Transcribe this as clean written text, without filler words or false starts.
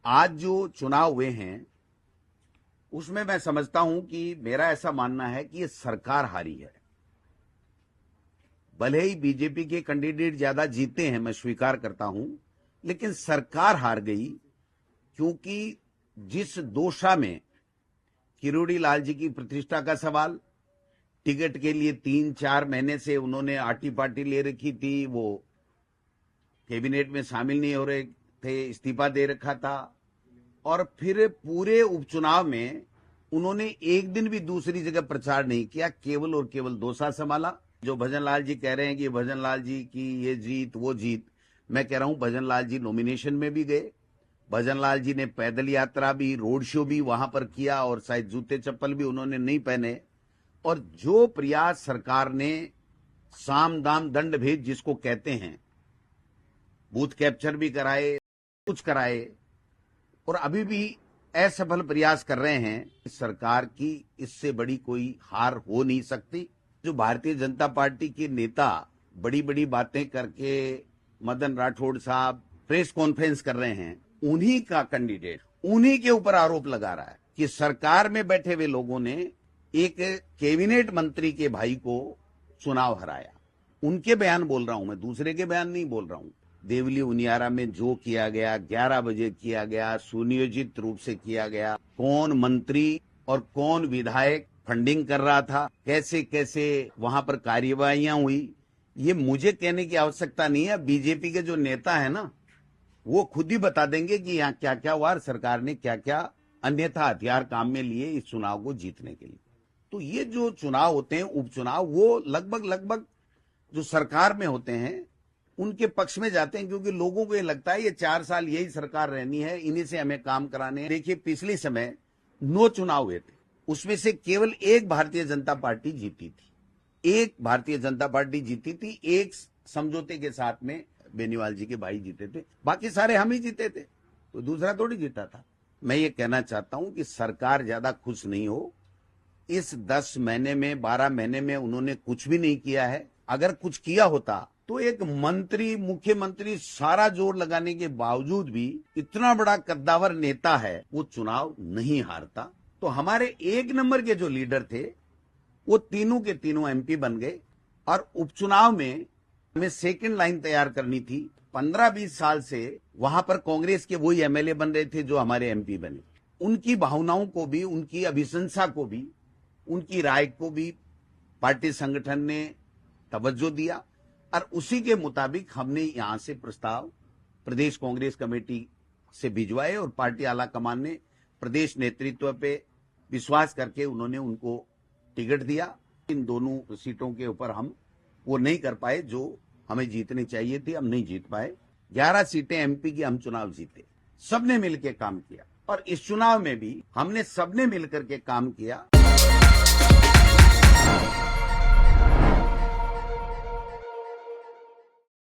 आज जो चुनाव हुए हैं उसमें मैं समझता हूं कि मेरा ऐसा मानना है कि ये सरकार हारी है। भले ही बीजेपी के कैंडिडेट ज्यादा जीते हैं, मैं स्वीकार करता हूं, लेकिन सरकार हार गई क्योंकि जिस दोषा में किरोड़ी लाल जी की प्रतिष्ठा का सवाल, टिकट के लिए 3-4 महीने से उन्होंने आटी पार्टी ले रखी थी, वो कैबिनेट में शामिल नहीं हो रहे थे, इस्तीफा दे रखा था, और फिर पूरे उपचुनाव में उन्होंने एक दिन भी दूसरी जगह प्रचार नहीं किया, केवल और केवल दोसा संभाला। जो भजन लाल जी कह रहे हैं कि भजन लाल जी की ये जीत वो जीत, मैं कह रहा हूं भजन लाल जी नॉमिनेशन में भी गए, भजन लाल जी ने पैदल यात्रा भी, रोड शो भी वहां पर किया, और शायद जूते चप्पल भी उन्होंने नहीं पहने। और जो प्रयास सरकार ने साम दाम दंड भेद जिसको कहते हैं, बूथ कैप्चर भी कराए, कुछ कराए, और अभी भी असफल प्रयास कर रहे हैं। सरकार की इससे बड़ी कोई हार हो नहीं सकती। जो भारतीय जनता पार्टी के नेता बड़ी बड़ी बातें करके, मदन राठौड़ साहब प्रेस कॉन्फ्रेंस कर रहे हैं, उन्हीं का कैंडिडेट उन्हीं के ऊपर आरोप लगा रहा है कि सरकार में बैठे हुए लोगों ने एक कैबिनेट मंत्री के भाई को चुनाव हराया। उनके बयान बोल रहा हूं मैं, दूसरे के बयान नहीं बोल रहा हूं। देवली उनियारा में जो किया गया, 11 बजे किया गया, सुनियोजित रूप से किया गया, कौन मंत्री और कौन विधायक फंडिंग कर रहा था, कैसे कैसे वहां पर कार्यवाहियां हुई, ये मुझे कहने की आवश्यकता नहीं है। बीजेपी के जो नेता है ना, वो खुद ही बता देंगे कि यहाँ क्या क्या हुआ, सरकार ने क्या क्या अन्यथा हथियार काम में लिए इस चुनाव को जीतने के लिए। तो ये जो चुनाव होते हैं, उपचुनाव, वो लगभग जो सरकार में होते हैं उनके पक्ष में जाते हैं, क्योंकि लोगों को ये लगता है ये 4 साल यही सरकार रहनी है, इन्हीं से हमें काम कराने हैं। देखिए, पिछले समय 9 चुनाव हुए थे, उसमें से केवल एक भारतीय जनता पार्टी जीती थी, एक भारतीय जनता पार्टी जीती थी, एक समझौते के साथ में बेनीवाल जी के भाई जीते थे, बाकी सारे हम ही जीते थे, तो दूसरा थोड़ी जीता था। मैं ये कहना चाहता हूं कि सरकार ज्यादा खुश नहीं हो। इस 10 महीने में, 12 महीने में उन्होंने कुछ भी नहीं किया है। अगर कुछ किया होता तो एक मंत्री, मुख्यमंत्री सारा जोर लगाने के बावजूद भी इतना बड़ा कद्दावर नेता है, वो चुनाव नहीं हारता। तो हमारे 1 नंबर के जो लीडर थे वो तीनों के तीनों एमपी बन गए, और उपचुनाव में हमें सेकंड लाइन तैयार करनी थी। 15-20 साल से वहां पर कांग्रेस के वही एमएलए बन रहे थे जो हमारे एमपी बने। उनकी भावनाओं को भी, उनकी अभिशंसा को भी, उनकी राय को भी पार्टी संगठन ने तवज्जो दिया, और उसी के मुताबिक हमने यहां से प्रस्ताव प्रदेश कांग्रेस कमेटी से भिजवाए, और पार्टी आला कमान ने प्रदेश नेतृत्व पे विश्वास करके उन्होंने उनको टिकट दिया। इन दोनों सीटों के ऊपर हम वो नहीं कर पाए जो हमें जीतनी चाहिए थी, हम नहीं जीत पाए। 11 सीटें एमपी की हम चुनाव जीते, सबने मिलकर काम किया, और इस चुनाव में भी हमने सबने मिलकर के काम किया।